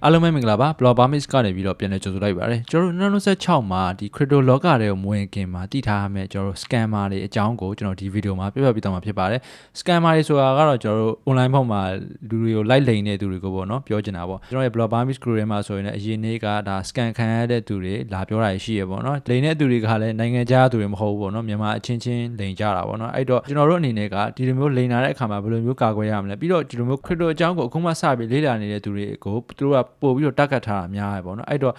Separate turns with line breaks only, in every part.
အားလုံးပဲမင်္ဂလာပါ Blog Barmis ကနေပြီးတော့ပြန်လည်ကြိုဆိုလိုက်ပါရစေကျွန်တော်တို့2026မှာဒီ crypto လောကတွေကိုမဝင်ခင်မှာတည်ထားရမယ်ကျွန်တော်တို့ scammer တွေအကြောင်းကိုကျွန်တော်ဒီဗီဒီယိုမှာပြပြပေးသွားမှာဖြစ်ပါတယ် scammer တွေဆိုတာကတော့ကျွန်တော်တို့ online ဘက်မှာလူတွေကိုလိုက်လိမ်တဲ့သူတွေကိုပေါ့နော်ပြောချင်တာပေါ့ကျွန်တော်ရဲ့ Blog Barmis group ထဲမှာဆိုရင်လည်းအရင်နေ့ကဒါ scam ခံရတဲ့သူတွေလာပြောတာရှိရပေါ့နော်လိမ်တဲ့သူတွေကလည်းနိုင်ငံခြားသူတွေမဟုတ်ဘူးပေါ့နော်မြန်မာအချင်းချင်းလိမ်ကြတာပေါ့နော်အဲ့တော့ကျွန်တော်တို့အနေနဲ့ကဒီလိုမျိုးလိမ်လာတဲ့အခါမှာဘယ်လိုမျိုးကာကွယ်ရမလဲပြီးတော့ဒီလိုမျိုး crypto အကြောင်းကိုအခုမှစပြီးလေ့လာနေတဲ့သူတွေကိုသူတို့ကပို့ပြီးတော့targetထားတာများရပေါ့နော်အဲ့တော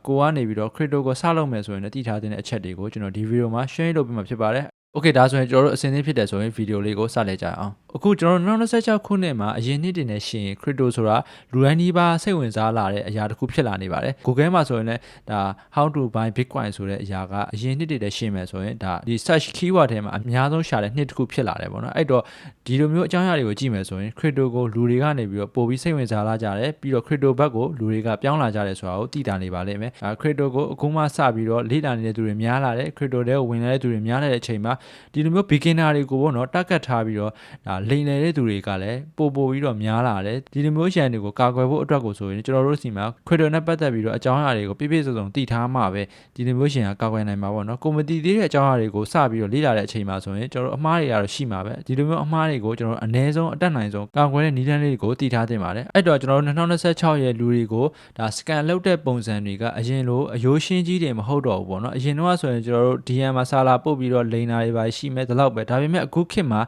့ကိုကနေပြီးတော့ crypto ကိုစလုပ်မယ်ဆိုရင်လည်းတည်ထားတဲ့အချက်တွေကိုကျွန်တော်ဒီဗီဒီယိုမှာ share လုပ်ပေးမှာဖြစ်ပါတယ်โอเคဒါဆိုရင်ကျွန်တော်တို့အစင်းသင်းဖြစ်တယ်ဆိုရင်ဗီဒီယိုလေးကိုစလိုက်ကြအောင်အခုကျွန်တော်တို့2026ခုနှစ်မှာအရင်နှစ်တင်နေရှင် crypto ဆိုတာလူတိုင်းဒီပါစိတ်ဝင်စားလာတဲ့အရာတစ်ခုဖြစ်လာနေပါတယ် Google မှာဆိုရင်လည်းဒါ how to buy bitcoin ဆိုတဲ့အရာကအရင်နှစ်တင်နေရှင်မယ်ဆိုရင်ဒါဒီ search keyword ထဲမှာအများဆုံးရှာတဲ့နှစ်တစ်ခုဖြစ်လာတယ်ပေါ့နော်အဲ့တော့ဒီလိုမျိုးအကြောင်းအရာတွေကိုကြည့်မယ်ဆိုရင် crypto ကိုလူတွေကနေပြီးတော့ပို့ပြီးစိတ်ဝင်စားလာကြတယ်ပြီးတော့ crypto ဘက်ကိုလူတွေကပြောင်းလာကြတယ်ဆိုတာကိုသိတာနေပါလိမ့်မယ်crypto ကိုအခုမှစပြီးတော့လေ့လာနေတဲ့သူတွေများလာတယ် crypto တွေကိုဝင်လာတဲ့သူတွေများလာတဲ့အချိန်မှာဒီလိုမျိုး beginner တွေကိုပေါ့နော် target ထားပြီးတော့ဒါလိမ်နေတဲ့သူတွေကလည်းပို့ပြီးတော့များလာတယ်ဒီလိုမျိုးရန်တွေကိုကာကွယ်ဖို့အတွက်ကိုဆိုရင်ကျွန်တော်တို့စီမှာ crypto နဲ့ပတ်သက်ပြီးတော့အကြောင်းအရာတွေကိုပြည့်ပြည့်စုံစုံသိထားမှပဲဒီလိုမျိုးရန်ကကာကွယ်နိုင်မှာပေါ့နော်ကိုမသိသေးတဲ့အကြောင်းအရာတွေကိုစပြီးတော့လေ့လာတဲ့အချိန်မှာဆိုရင်ကျွန်တော်တို့အမှားတွေကတော့ရှိမှာပဲဒီလိုမျိုးအမှားတွေကိုကျွန်တော်တို့အနည်းဆုံးအတက်နိုင်ဆုံးကာကွယ်တဲ့နည်းလမ်းလေးတွေကိုသိထားသင့်ပါတယ်အဲ့တော့ကျွန်တော်တို့2026ရဲ့လူတွေကိုဒါ scan လုပ်တဲ့ပုံစံတွေကအရင်လိုအယိုးရှင်းကြီးတွေမဟုတ်တော့ဘူးပေါ့နော်အရင်တော့ဆိုရင်ကျွန်တော်တို့ DM မှာစာလာပို့ပြီးတော့လိမ်တာတွေပါရှိမဲ့ဒီလောက်ပဲဒါပေမဲ့အခုခေတ်မှာ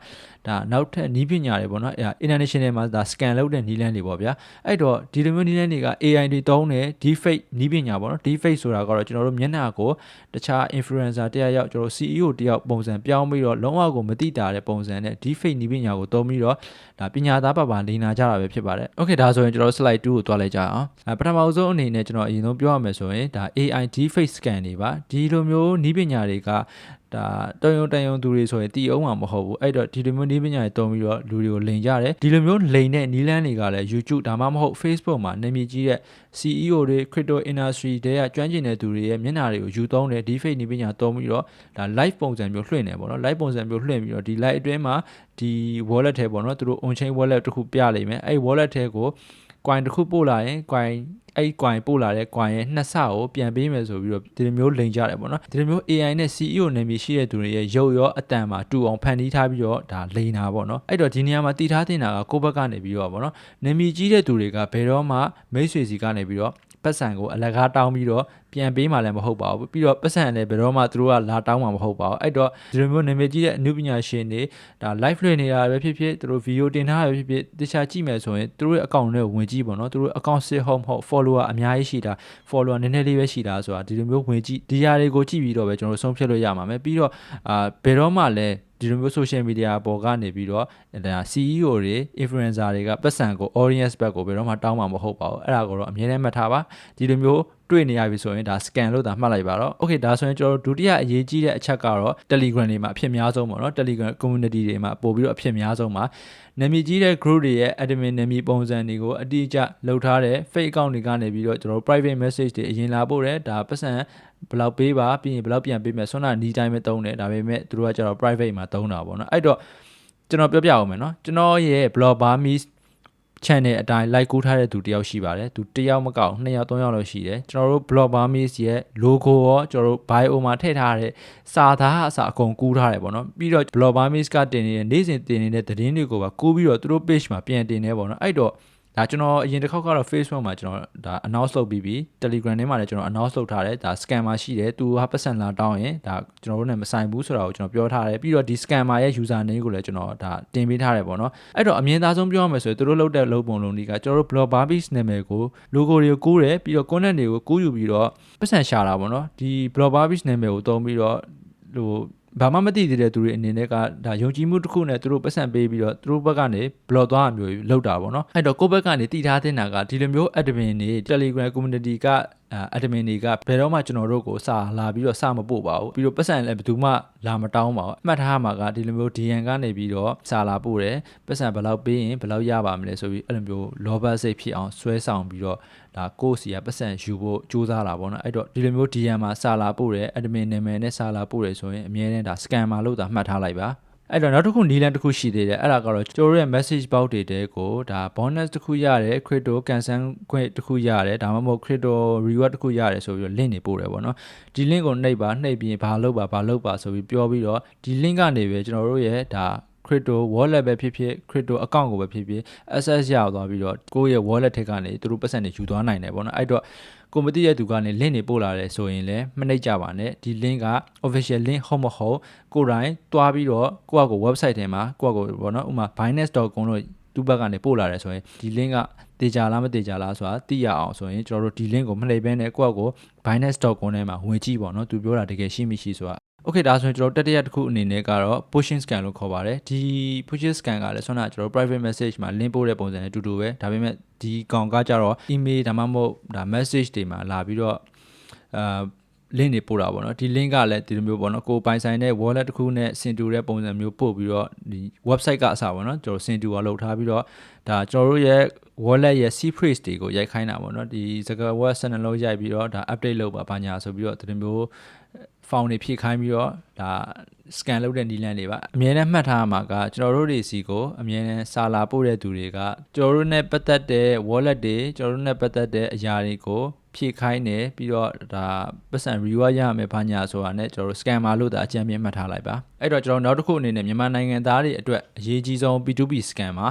ဒါနောက်ထပ်နည်းပညာတွေပေါ့နော် international မှာဒါ scan လုပ်တဲ့နည်းလမ်းတွေပေါ့ဗျာအဲ့တော့ဒီလိုမျိုးနည်းလမ်းတွေက AI တွေသုံးတယ် deepfake နည်းပညာပေါ့နော် deepfake ဆိုတာကတော့ကျွန်တော်တို့မျက်နှာကိုတခြား influencer တယောက်ကျွန်တော် CEO တယောက်ပုံစံပြောင်းပြီးတော့လုံးဝကိုမတိတာတဲ့ပုံစံနဲ့ deepfake နည်းပညာကိုသုံးပြီးတော့ဒါပညာသားပါလိမ်လာကြတာပဲဖြစ်ပါတယ် Okay ဒါဆိုရင်ကျွန်တော် slide 2ကိုတွားလိုက်ကြအောင်ပထမဆုံးအနေနဲ့ကျွန်တော်အရင်ဆုံးပြောရမယ်ဆိုရင်ဒါ AI deepfake scan တွေပါဒီလိုမျိုးနည်းပညာတွေကဒါတန်ယုံသူတွေဆိုရင်တီအောင်မှာမဟုတ်ဘူးအဲ့တော့ဒီလိုမျိုးနည်းပညာတွေတုံးပြီးတော့လူတွေကိုလိန်ကြတယ်ဒီလိုမျိုးလိန်တဲ့နည်းလမ်းတွေကလည်း YouTube ဒါမှမဟုတ် Facebook မှာနာမည်ကြီးတဲ့ CEO တွေ crypto industry တွေကကျွမ်းကျင်တဲ့သူတွေရဲ့မျက်နှာတွေကိုယူသုံးတယ် deepfake နည်းပညာတုံးပြီးတော့ဒါ live ပုံစံမျိုးလွှင့်နေပေါ့နော် live ပုံစံမျိုးလွှင့်ပြီးတော့ဒီ live အတွင်းမှာဒီ wallet ထဲပေါ့နော်သူတို့ on chain wallet တစ်ခုပြလိမ့်မယ်အဲ့ wallet ထဲကို coin တစ်ခုပို့လာရင် coin အဲ့ coin ပို့လာတဲ့ coin ရဲ့နှစ်ဆကိုပြန်ပေးမယ်ဆိုပြီးတော့ဒီလိုမျိုးလိမ်ကြတယ်ပေါ့နော်ဒီလိုမျိုး AI နဲ့ CEO နာမည်ရှိတဲ့သူတွေရဲ့ရုပ်ရောအတန်မှာတူအောင်ဖန်တီးထားပြီးတော့ဒါလိမ်တာပေါ့နော်အဲ့တော့ဒီနေရာမှာတည်ထားတင်တာကကိုယ့်ဘက်ကနေပြီးတော့ပေါ့နော်နာမည်ကြီးတဲ့သူတွေကဘယ်တော့မှမိတ်ဆွေစီကနေပြီးတော့ပတ်စံကိုအလကားတောင်းပြီးတော့ပြန်ပေးမှလည်းမဟုတ်ပါဘူးပြီးတော့ပတ်စံလည်းဘယ်တော့မှသူတို့ကလာတောင်းမှာမဟုတ်ပါဘူးအဲ့တော့ဒီလိုမျိုးနာမည်ကြီးတဲ့အမှုပညာရှင်တွေဒါ live လွှင့်နေတာပဲဖြစ်ဖြစ်သူတို့ video တင်ထားရပဲဖြစ်ဖြစ်တခြားကြည့်မယ်ဆိုရင်သူတို့ရဲ့ account နဲ့ဝင်ကြည့်ပေါ့နော်သူတို့ account စစ်ဟုတ်မဟုတ် follower အများကြီးရှိတာ follower နည်းနည်းလေးပဲရှိတာဆိုတာဒီလိုမျိုးဝင်ကြည့်ဒီဟာတွေကိုကြည့်ပြီးတော့ပဲကျွန်တော်ဆုံးဖြတ်လို့ရမှာမယ်ပြီးတော့ဘယ်တော့မှလည်းဒီလိုမျိုး social media ပေါ်ကနေပြီးတော့ဒါ CEO တွေ influencer တွေကပတ်စံကို audience ဘက်ကိုဘယ်တော့မှတောင်းမှာမဟုတ်ပါဘူးအဲ့ဒါကိုတော့အမြဲတမ်းမှတ်ထားပါဒီလိုမျိုးတွေ့နေရပြီဆိုရင်ဒါ scan လို့ဒါမှတ်လိုက်ပါတော့ Okay ဒါဆိုရင်ကျွန်တော်တို့ဒုတိယအရေးကြီးတဲ့အချက်ကတော့ Telegram တွေမှာအဖြစ်များဆုံးပေါ့နော် Telegram community တွေမှာပို့ပြီးတော့အဖြစ်များဆုံးပါနာမည်ကြီးတဲ့ group တွေရဲ့ admin နာမည်ပုံစံတွေကိုအတိအကျလုပ်ထားတဲ့ fake account တွေကနေပြီးတော့ကျွန်တော်တို့ private message တွေအရင်လာပို့တယ်ဒါပတ်စံဘယ်လောက်ပေးပါပြီးရင်ဘယ်လောက်ပြန်ပေးမယ်ဆွမ်းနာနီးတိုင်းပဲတုံးတယ်ဒါပေမဲ့သူတို့ကကျတော့ private မှာတုံးတာပေါ့နော်အဲ့တော့ကျွန်တော်ပြောပြအောင်မယ်နော်ကျွန်တော်ရဲ့ blog Barmis channel အတိုင်း like ကူးထားတဲ့သူတယောက်ရှိပါတယ်သူတယောက်မကောက်2ယောက်3ယောက်လောက်ရှိတယ်ကျွန်တော်တို့ blog Barmis ရဲ့ logo ရောကျွန်တော်တို့ bio မှာထည့်ထားတဲ့စာသားအစအကုန်ကူးထားတယ်ပေါ့နော်ပြီးတော့ blog Barmis ကတင်နေတဲ့နေ့စဉ်တင်နေတဲ့သတင်းတွေကိုပါကူးပြီးတော့သူတို့ page မှာပြန်တင်နေပေါ့နော်အဲ့တော့ဒါကျွန်တော်အရင်တစ်ခေါက်ကတော့ Facebook မှာကျွန်တော်ဒါ announce လုပ်ပြီးပြီ Telegram ထဲမှာလည်းကျွန်တော် announce လုပ်ထားတယ်ဒါ scammer ရှိတယ်သူဟာပတ်စံလာတောင်းရင်ဒါကျွန်တော်တို့နဲ့မဆိုင်ဘူးဆိုတာကိုကျွန်တော်ပြောထားတယ်ပြီးတော့ဒီ scammer ရဲ့ user name ကိုလည်းကျွန်တော်ဒါတင်ပေးထားတယ်ပေါ့နော်အဲ့တော့အမြင်သားဆုံးပြောရမယ်ဆိုရင်သူတို့လုပ်တဲ့လုပ်ပုံလုံးတွေကကျွန်တော်တို့ blog Barmis နာမည်ကို logo တွေကိုကူးတယ်ပြီးတော့ content တွေကိုကူးယူပြီးတော့ပတ်စံရှာတာပေါ့နော်ဒီ blog Barmis နာမည်ကိုသုံးပြီးတော့ဟိုဘာမှမသိသေးတဲ့သူတွေအနေနဲ့ကဒါယုံကြည်မှုတစ်ခုနဲ့သူတို့ပတ်စံပေးပြီးတော့သူတို့ဘက်ကနေ block သွားတာမျိုးလောက်တာပေါ့နော်အဲ့တော့ကိုယ့်ဘက်ကနေတည်ထားတဲ့နာကဒီလိုမျိုး admin တွေ Telegram community ကadmin တွေကဘယ်တော့မှကျွန်တော်တို့ကိုစာလာပြီးတော့စာမပို့ပါဘူးပြီးတော့ပတ်စံလည်းဘယ်သူမှလာမတောင်းပါဘူးအမှတ်ထားမှာကဒီလိုမျိုး DM ကနေပြီးတော့စာလာပို့တယ်ပတ်စံဘယ်လောက်ပေးရင်ဘယ်လောက်ရပါမလဲဆိုပြီးအဲ့လိုမျိုးလောဘစိတ်ဖြစ်အောင်ဆွဲဆောင်ပြီးတော့ဒါကိုယ့်စီကပတ်စံယူဖို့စူးစမ်းလာပေါ့နော်အဲ့တော့ဒီလိုမျိုး DM မှာစာလာပို့တယ် admin နာမည်နဲ့စာလာပို့တယ်ဆိုရင်အမြဲတမ်းဒါ scammer လို့သာမှတ်ထားလိုက်ပါ အဲ့တော့နောက်တစ်ခုနီလန်တစ်ခုရှိသေးတယ်အဲ့ဒါကတော့ကျွန်တော်ရဲ့ message box တွေတဲကိုဒါ bonus တစ်ခုရတယ် crypto cancel ခွင့်တစ်ခုရတယ်ဒါမှမဟုတ် crypto reward တစ်ခုရတယ်ဆိုပြီးတော့ link တွေပို့တယ်ပေါ့နော်ဒီ link ကိုနှိပ်ပြီးဘာလုပ်ပါဆိုပြီးပြောပြီးတော့ဒီ link ကနေပဲကျွန်တော်တို့ရဲ့ဒါcrypto wallet ပဲဖြစ်ဖြစ် crypto account ကိုပဲဖြစ်ဖြစ် access ရသွားပြီးတော့ကိုယ့်ရဲ့ wallet ထက်ကနေသူတို့ပတ်စံတွေယူသွားနိုင်တယ်ပေါ့နော်အဲ့တော့ကိုမသိတဲ့သူကနေ link တွေပို့လာတယ်ဆိုရင်လည်းမနှိပ်ကြပါနဲ့ဒီ link က official link ဟုတ်မဟုတ်ကိုယ်တိုင်တွားပြီးတော့ကိုယ့်အကို website ထဲမှာကိုယ့်အကိုပေါ့နော်ဥမာ binance.com လို့သူ့ဘက်ကနေပို့လာတယ်ဆိုရင်ဒီ link ကတေချာလားမတေချာလားဆိုတာသိရအောင်ဆိုရင်ကျွန်တော်တို့ဒီ link ကိုမနှိပ်ဘဲနဲ့ကိုယ့်အကို binance.com ထဲမှာဝင်ကြည့်ပေါ့နော်သူပြောတာတကယ်ရှိမရှိဆိုတာOkay ဒါဆိုရင်ကျွန်တော်တတိယတစ်ခုအနေနဲ့ကတော့ pushing scan လို့ခေါ်ပါတယ်ဒီ pushing scan ကလည်းဆွမ်းနာကျွန်တော် private message မှာ link ပို့တဲ့ပုံစံနဲ့တူတူပဲဒါပေမဲ့ဒီကောင်ကကြတော့ email ဒါမှမဟုတ်ဒါ message တွေမှာလာပြီးတော့link တွေပို့တာပေါ့နော်ဒီ link ကလည်းဒီလိုမျိုးပေါ့နော်ကိုပိုင်ဆိုင်တဲ့ wallet တစ်ခုနဲ့ဆင်တူတဲ့ပုံစံမျိုးပို့ပြီးတော့ဒီ website ကအစားပေါ့နော်ကျွန်တော်ဆင်တူအောင်လုပ်ထားပြီးတော့ဒါကျွန်တော်တို့ရဲ့ wallet ရဲ့ seed phrase တွေကိုရိုက်ခိုင်းတာပေါ့နော်ဒီစကား web 12လုံးရိုက်ပြီးတော့ဒါ update လုပ်ပါညာဆိုပြီးတော့ဒီလိုမျိုးဖောင်တွေဖြည့်ခိုင်းပြီးတော့ဒါ scan လုပ်တဲ့နည်းလမ်းတွေပါအမြဲတမ်းမှတ်ထားမှာကကျွန်တော်တို့တွေစီကိုအမြဲတမ်းစာလာပို့တဲ့သူတွေကကျွန်တော်တို့နဲ့ပတ်သက်တဲ့ wallet တွေကျွန်တော်တို့နဲ့ပတ်သက်တဲ့အရာတွေကိုဖြည့်ခိုင်းတယ်ပြီးတော့ဒါပတ်စံ reward ရမယ်ဘာညာဆိုတာနဲ့ကျွန်တော်တို့ scammer လို့ဒါအကြံပြမှတ်ထားလိုက်ပါအဲ့တော့ကျွန်တော်နောက်တစ်ခုအနေနဲ့မြန်မာနိုင်ငံသားတွေအတွက်အရေးကြီးဆုံး P2P scammer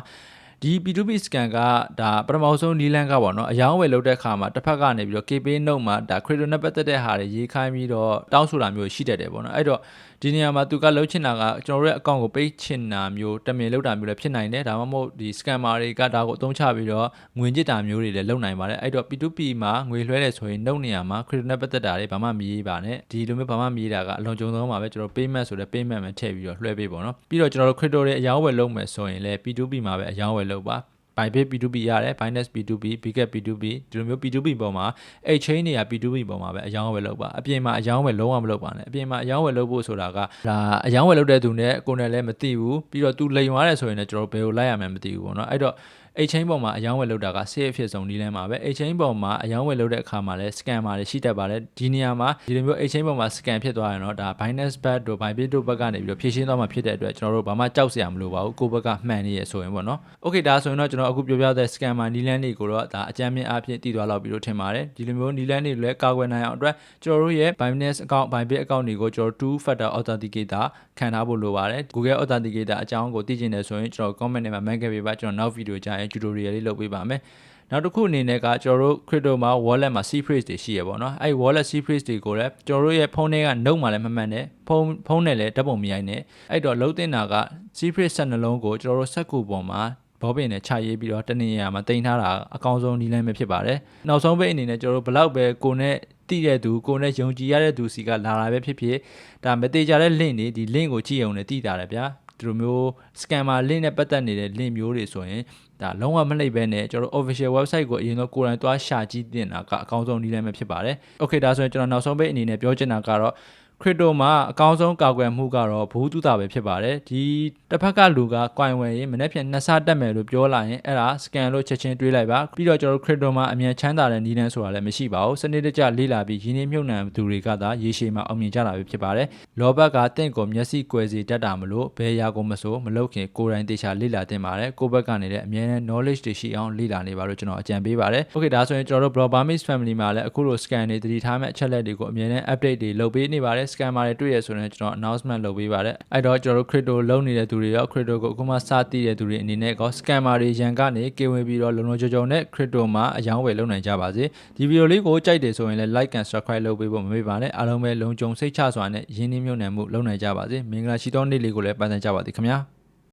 ဒီ P2P scan ကဒါပထမဆုံးနီလန်းကပေါ့နော်အယောင်းဝယ်လုပ်တဲ့အခါမှာတစ်ဖက်ကနေပြီးတော့ KPay note မှာဒါ crypto နဲ့ပတ်သက်တဲ့ဟာတွေရေးခိုင်းပြီးတော့တောင်းဆိုတာမျိုးရှိတတ်တယ်ပေါ့နော်အဲ့တော့ဒီနေရာမှာသူကလှုပ်ချင်တာကကျွန်တော်တို့ရဲ့ account ကိုပိတ်ချင်တာမျိုးတမင်လုပ်တာမျိုးလည်းဖြစ်နိုင်တယ်ဒါမှမဟုတ်ဒီ scammer တွေကဒါကိုအသုံးချပြီးတော့ငွေညစ်တာမျိုးတွေလည်းလုပ်နိုင်ပါတယ်အဲ့တော့ P2P မှာငွေလွှဲတယ်ဆိုရင် note နေရာမှာ crypto နဲ့ပတ်သက်တာတွေဘာမှမရေးပါနဲ့ဒီလိုမျိုးဘာမှမရေးတာကအလွန်ကြုံဆုံးပါပဲကျွန်တော် payment ဆိုတဲ့ payment ပဲထည့်ပြီးတော့လွှဲပေးပေါ့နော်ပြီးတော့ကျွန်တော်တို့ crypto တွေအယောင်းဝယ်လုပ်မယ်ဆိုရင်လည်း P2P မှာပဲအယောင်းဝယ်လုပ်ပါBybit P2P ရတယ် Binance P2P Biget P2P ဒီလိုမျိုး P2P ပေါ်မှာ exchange တွေက P2P ပေါ်မှာပဲအယောင်းဝယ်လုပ်ပါအပြင်မှာအယောင်းဝယ်လုံးဝမလုပ်ပါနဲ့အပြင်မှာအယောင်းဝယ်လုပ်ဖို့ဆိုတာကဒါအယောင်းဝယ်လုပ်တဲ့သူနဲ့ကိုယ်နဲ့လည်းမသိဘူးပြီးတော့သူလိမ်သွားတယ်ဆိုရင်လည်းကျွန်တော်ဘယ်ကိုလိုက်ရမှန်းမသိဘူးပေါ့နော်အဲ့တော့exchange ပေါ်မှာအယောင်းဝယ်လုပ်တာက safe ဖြစ်ဆုံးနည်းလမ်းပါပဲ exchange ပေါ်မှာအယောင်းဝယ်လုပ်တဲ့အခါမှာလည်း scammer တွေရှိတတ်ပါတယ်ဒီနေရာမှာဒီလိုမျိုး exchange ပေါ်မှာ scam ဖြစ်သွားရင်တော့ဒါ Binance Bat တို့ Bybit တို့ဘက်ကနေပြီးတော့ဖြည့်ရှင်းသွားမှာဖြစ်တဲ့အတွက်ကျွန်တော်တို့ဘာမှကြောက်စရာမလိုပါဘူးကိုယ့်ဘက်ကမှန်နေရဆိုရင်ပေါ့နော် Okay ဒါဆိုရင်တော့ကျွန်တော်အခုပြောပြတဲ့ scammer နည်းလမ်းတွေကိုတော့ဒါအကြမ်းမြင့်အားဖြင့်တည်သွားလောက်ပြီးတော့ထင်ပါတယ်ဒီလိုမျိုးနည်းလမ်းတွေလည်းကာကွယ်နိုင်အောင်အတွက်ကျွန်တော်တို့ရဲ့ Binance account Bybit account တွေကိုကျွန်တော် two factor authenticator ခံထားဖို့လိုပါတယ် Google authenticator အကြောင်းကိုသိချင်တယ်ဆိုရင်ကျွန်တော် comment ထဲမှာ မှတ်ခဲ့ပေးပါကျွန်တော်နောက်ဗီဒီယိုကြရင် tutorial လေးလုပ်ပေးပါမယ်နောက်တစ်ခုအနေနဲ့ကကျွန်တော်တို့ crypto မှာ wallet မှာ seed phrase တွေရှိရပေါ့နော်အဲ့ wallet seed phrase တွေကိုလည်းကျွန်တော်တို့ရဲ့ဖုန်းထဲက note မှာလည်းမမှန်နဲ့ဖုန်းနဲ့လည်းဓာတ်ပုံမရိုက်နဲ့အဲ့တော့လုံးတင်တာက seed phrase 12လုံးကိုကျွန်တော်တို့စက်ကူပေါ်မှာဘောပင်နဲ့ခြာရေးပြီးတော့တနေရာမှာတင်ထားတာအကောင်းဆုံးနည်းလမ်းပဲဖြစ်ပါတယ်နောက်ဆုံးပဲအနေနဲ့ကျွန်တော်တို့ဘလောက်ပဲကိုနဲ့တည်တဲ့သူကိုနဲ့ယုံကြည်ရတဲ့သူစီကလာတာပဲဖြစ်ဖြစ်ဒါမသေးကြတဲ့ link တွေဒီ link ကိုကြည့်အောင်လည်းတည်တာတယ်ဗျာဒီလိုမျိုး scammer link နဲ့ပတ်သက်နေတဲ့ link မျိုးတွေဆိုရင်ဒါလုံးဝမနှိပ်ဘဲနဲ့ကျွန်တော်တို့ official website ကိုအရင်တော့ကိုယ်တိုင်သွားရှာကြည့်တင်တာကအကောင်းဆုံးနည်းလမ်းပဲဖြစ်ပါတယ် Okay ဒါဆိုရင်ကျွန်တော်နောက်ဆုံးပဲအနေနဲ့ပြောချင်တာကတော့crypto မှာအကောင်းဆုံးကာကွယ်မှုကတော့ဘ ഹു တုတာပဲဖြစ်ပါတယ်ဒီတစ်ဖက်ကလူကကွိုင်ဝယ်ရင်မနေ့ဖြန်နှစ်ဆတက်မယ်လို့ပြောလာရင်အဲ့ဒါ scan လို့ချက်ချင်းတွေးလိုက်ပါပြီးတော့ကျွန်တော် crypto မှာအမြန်ချမ်းသာတဲ့နည်းလမ်းဆိုတာလည်းမရှိပါဘူးစနစ်တကျလေ့လာပြီးရင်းနှီးမြှုပ်နှံသူတွေကသာရေရှည်မှာအောင်မြင်ကြတာပဲဖြစ်ပါတယ်လောဘကတင့်ကိုမျက်စိကွယ်စီတတ်တာမလို့ဘယ်ရာကိုမဆိုမလုပ်ခင်ကိုယ်တိုင်တေချာလေ့လာသင့်ပါတယ်ကိုယ့်ဘက်ကနေလည်းအမြန်နဲ့ knowledge တွေရှိအောင်လေ့လာနေပါလို့ကျွန်တော်အကြံပေးပါတယ် Okay ဒါဆိုရင်ကျွန်တော်တို့ Broadbamis family မှာလည်းအခုလို scan တွေတတိထားမဲ့အချက်လက်တွေကိုအမြန်နဲ့ update တွေလုပ်ပေးနေပါတယ် scammer တွေတွေ့ရဆိုရင်ကျွန်တော် announcement လုပ်ပေးပါတယ်အဲ့တော့ကျွန်တော်တို့ crypto လုံးနေတဲ့သူတွေရော crypto ကိုအခုမှစတည်တဲ့သူတွေအနေနဲ့ကော scammer တွေရန်ကနေကင်ဝင်ပြီးတော့လုံလုံခြုံခြုံနဲ့ crypto မှာအယောင်းဝယ်လုပ်နိုင်ကြပါစေဒီဗီဒီယိုလေးကိုကြိုက်တယ်ဆိုရင်လည်း like and subscribe လုပ်ပေးဖို့မမေ့ပါနဲ့အားလုံးပဲလုံခြုံစိတ်ချစွာနဲ့ရင်းနှီးမြှုပ်နှံမှုလုပ်နိုင်ကြပါစေမင်္ဂလာရှိသောနေ့လေးကိုလည်းပန်းသန်းကြပါသည်ခင်ဗျာ